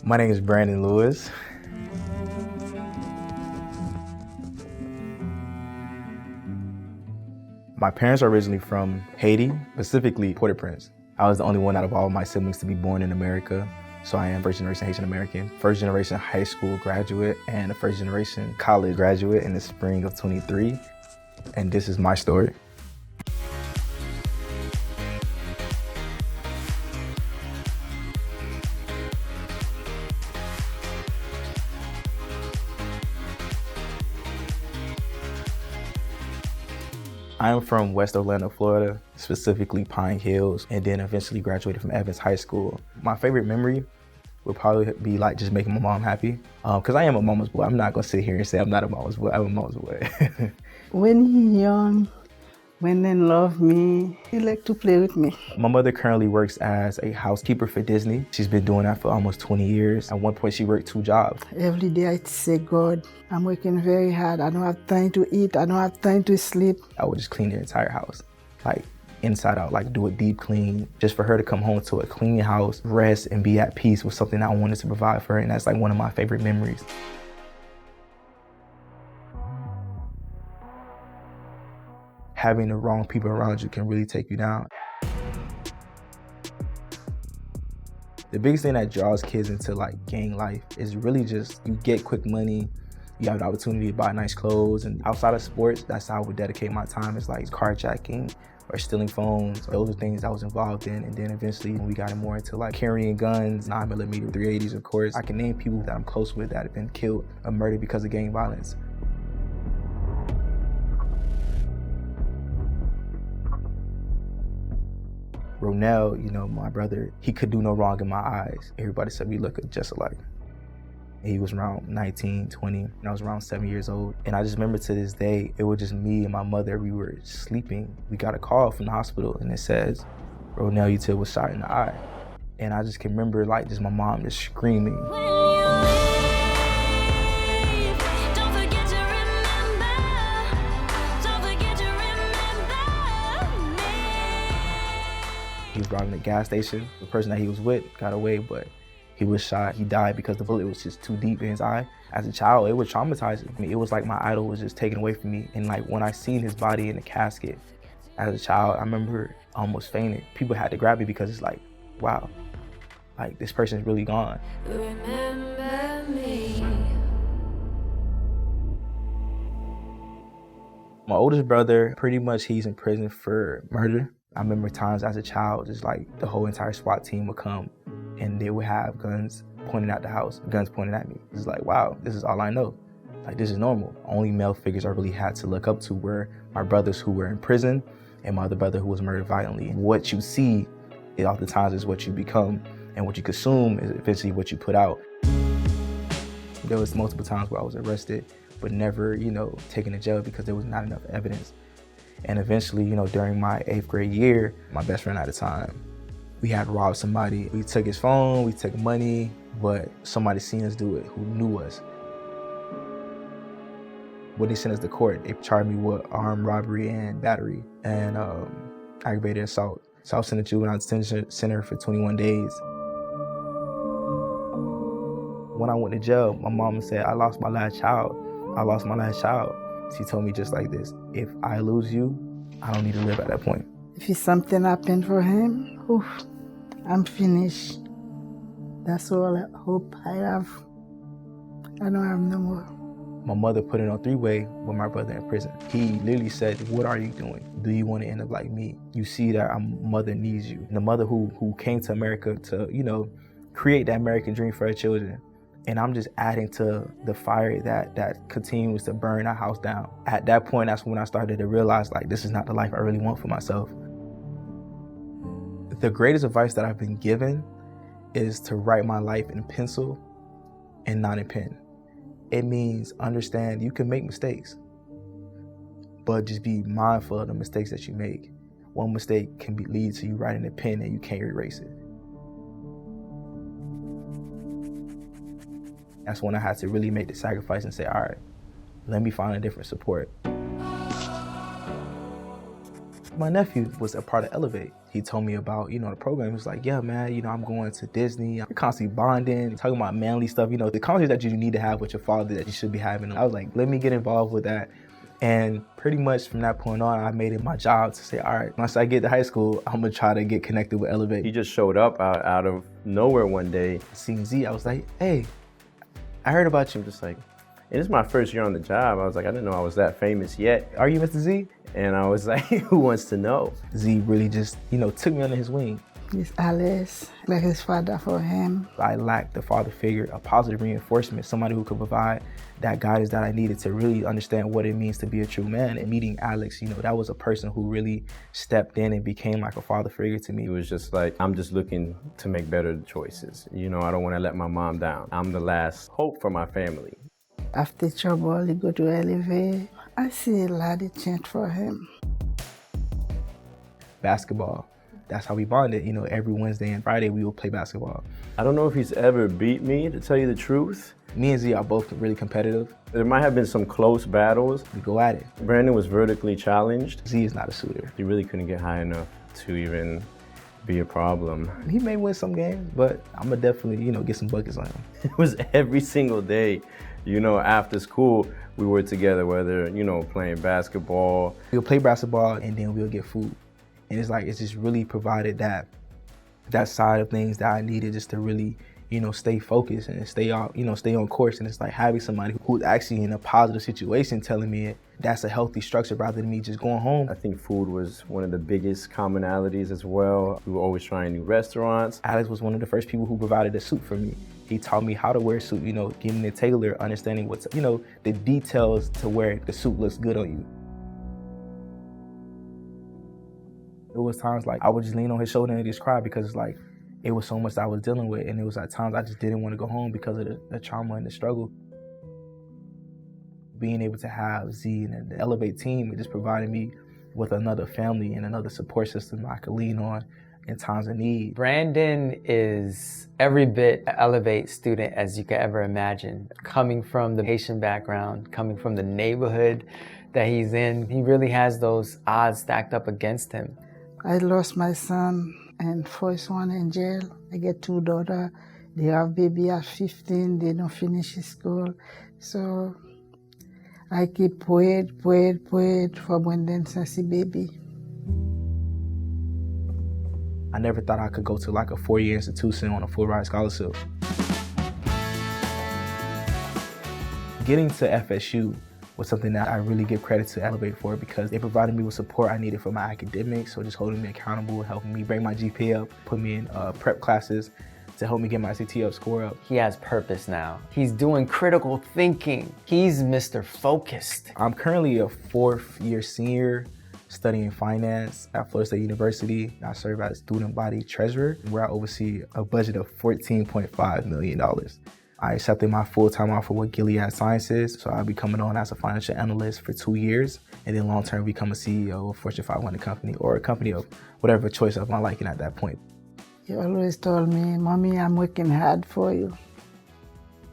My name is Brandan Lewis. My parents are originally from Haiti, specifically Port-au-Prince. I was the only one out of all my siblings to be born in America. So I am first generation Haitian American, first generation high school graduate, and a first generation college graduate in the spring of 23. And this is my story. I am from West Orlando, Florida, specifically Pine Hills, and then eventually graduated from Evans High School. My favorite memory would probably be like just making my mom happy. Cause I am a mama's boy. I'm not gonna sit here and say I'm not a mama's boy. I'm a mama's boy. When he young, when they love me, he like to play with me. My mother currently works as a housekeeper for Disney. She's been doing that for almost 20 years. At one point, she worked 2 jobs. Every day I say, God, I'm working very hard. I don't have time to eat. I don't have time to sleep. I would just clean the entire house, like inside out, like do a deep clean. Just for her to come home to a clean house, rest, and be at peace was something I wanted to provide for her, and that's like one of my favorite memories. Having the wrong people around you can really take you down. The biggest thing that draws kids into like gang life is really just you get quick money, you have the opportunity to buy nice clothes, and outside of sports, that's how I would dedicate my time. It's like carjacking or stealing phones. Those are things I was involved in, and then eventually when we got more into like carrying guns, 9mm 380s, of course. I can name people that I'm close with that have been killed or murdered because of gang violence. Ronell, my brother, he could do no wrong in my eyes. Everybody said we look just alike. He was around 19, 20, and I was around 7 years old. And I just remember to this day, it was just me and my mother. We were sleeping. We got a call from the hospital and it says, Ronell Util was shot in the eye. And I just can remember like just my mom just screaming. He was robbing a gas station. The person that he was with got away, but he was shot. He died because the bullet was just too deep in his eye. As a child, it was traumatizing. I mean, it was like my idol was just taken away from me. And like when I seen his body in the casket as a child, I remember almost fainting. People had to grab me because it's like, wow, like this person's really gone. Remember me. My oldest brother, pretty much he's in prison for murder. I remember times as a child, just like the whole entire SWAT team would come and they would have guns pointing at the house, guns pointing at me. It's like, wow, this is all I know. Like, this is normal. Only male figures I really had to look up to were my brothers who were in prison and my other brother who was murdered violently. And what you see, it oftentimes is what you become, and what you consume is eventually what you put out. There was multiple times where I was arrested, but never, taken to jail because there was not enough evidence. And eventually, during my 8th grade year, my best friend at the time, we had robbed somebody. We took his phone, we took money, but somebody seen us do it who knew us. When they sent us to court, they charged me with armed robbery and battery and aggravated assault. So I was sent to juvenile detention center for 21 days. When I went to jail, my mom said, I lost my last child. I lost my last child. She told me just like this, if I lose you, I don't need to live at that point. If something happened for him, I'm finished. That's all I hope I have. I don't have no more. My mother put it on 3-way with my brother in prison. He literally said, what are you doing? Do you want to end up like me? You see that our mother needs you. And the mother who came to America to, create that American dream for her children. And I'm just adding to the fire that continues to burn our house down. At that point, that's when I started to realize, like, this is not the life I really want for myself. The greatest advice that I've been given is to write my life in pencil and not in pen. It means understand you can make mistakes, but just be mindful of the mistakes that you make. One mistake can lead to you writing a pen and you can't erase it. That's when I had to really make the sacrifice and say, all right, let me find a different support. My nephew was a part of Elevate. He told me about, the program. He was like, yeah, man, I'm going to Disney. You're constantly bonding, talking about manly stuff, the conversations that you need to have with your father that you should be having. I was like, let me get involved with that. And pretty much from that point on, I made it my job to say, all right, once I get to high school, I'm gonna try to get connected with Elevate. He just showed up out of nowhere one day. Seeing Z, I was like, hey, I heard about you. Just like, and this is my first year on the job. I was like, I didn't know I was that famous yet. Are you Mr. Z? And I was like, who wants to know? Z really just, took me under his wing. He's Alice, like his father for him. I lacked the father figure, a positive reinforcement, somebody who could provide that guidance that I needed to really understand what it means to be a true man. And meeting Alex, that was a person who really stepped in and became like a father figure to me. It was just like, I'm just looking to make better choices. I don't want to let my mom down. I'm the last hope for my family. After trouble, he go to Elevate. I see a lot of chance for him. Basketball. That's how we bonded. Every Wednesday and Friday we would play basketball. I don't know if he's ever beat me, to tell you the truth. Me and Z are both really competitive. There might have been some close battles. We go at it. Brandan was vertically challenged. Z is not a shooter. He really couldn't get high enough to even be a problem. He may win some games, but I'm gonna definitely, get some buckets on him. It was every single day, after school, we were together, whether, playing basketball. We'll play basketball and then we'll get food. And it's just really provided that side of things that I needed just to really, stay focused and stay on course. And it's like having somebody who's actually in a positive situation telling me that's a healthy structure rather than me just going home. I think food was one of the biggest commonalities as well. We were always trying new restaurants. Alex was one of the first people who provided a suit for me. He taught me how to wear a suit, getting it tailored, understanding what's, the details to where the suit looks good on you. There was times like I would just lean on his shoulder and just cry because it's like it was so much that I was dealing with, and it was at times I just didn't want to go home because of the trauma and the struggle. Being able to have Z and the Elevate team, it just provided me with another family and another support system I could lean on in times of need. Brandan is every bit an Elevate student as you could ever imagine. Coming from the Haitian background, coming from the neighborhood that he's in, he really has those odds stacked up against him. I lost my son and first one in jail. I get 2 daughters. They have baby at 15. They don't finish school. So I keep praying for Brandan since he baby. I never thought I could go to like a 4-year institution on a full ride scholarship. Getting to FSU was something that I really give credit to Elevate for because they provided me with support I needed for my academics, so just holding me accountable, helping me bring my GPA up, put me in prep classes to help me get my SAT up, score up. He has purpose now. He's doing critical thinking. He's Mr. Focused. I'm currently a 4th-year senior studying finance at Florida State University. I serve as student body treasurer, where I oversee a budget of $14.5 million. I accepted my full-time offer with Gilead Sciences, so I'll be coming on as a financial analyst for 2 years, and then long-term become a CEO of a Fortune 500 company or a company of whatever choice of my liking at that point. He always told me, Mommy, I'm working hard for you.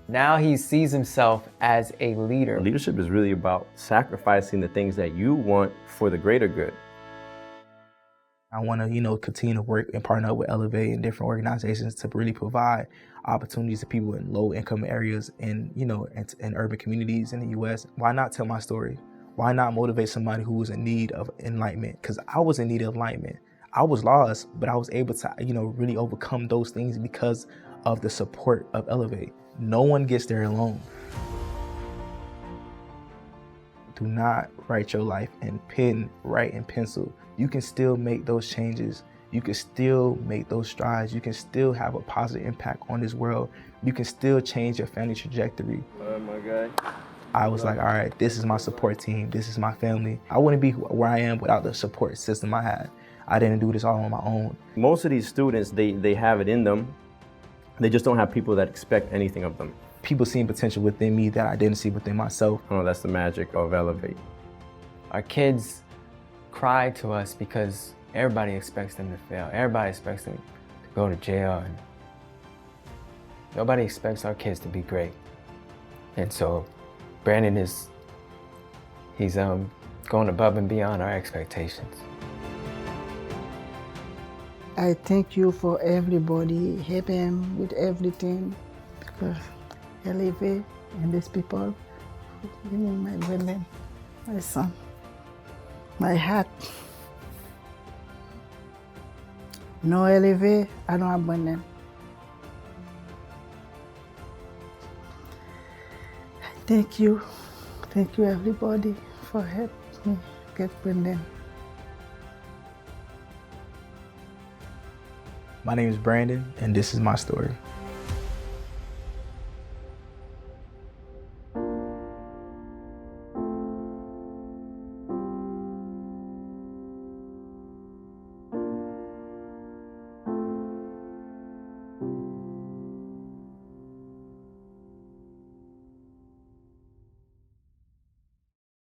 Now he sees himself as a leader. Leadership is really about sacrificing the things that you want for the greater good. I want to, continue to work and partner up with Elevate and different organizations to really provide opportunities to people in low-income areas and, in urban communities in the U.S. Why not tell my story? Why not motivate somebody who was in need of enlightenment? Because I was in need of enlightenment. I was lost, but I was able to, really overcome those things because of the support of Elevate. No one gets there alone. Do not write your life in pen, write in pencil. You can still make those changes. You can still make those strides. You can still have a positive impact on this world. You can still change your family trajectory. My guy. I was like, all right, this is my support team. This is my family. I wouldn't be where I am without the support system I had. I didn't do this all on my own. Most of these students, they have it in them. They just don't have people that expect anything of them. People seeing potential within me that I didn't see within myself. Oh, that's the magic of Elevate. Our kids cry to us because everybody expects them to fail. Everybody expects them to go to jail. And nobody expects our kids to be great. And so Brandan he's going above and beyond our expectations. I thank you for everybody, help him with everything, because LAV and these people, give me my Brandan, my son, my heart. No LAV, I don't have Brandan. Thank you everybody for helping me get Brandan. My name is Brandon, and this is my story.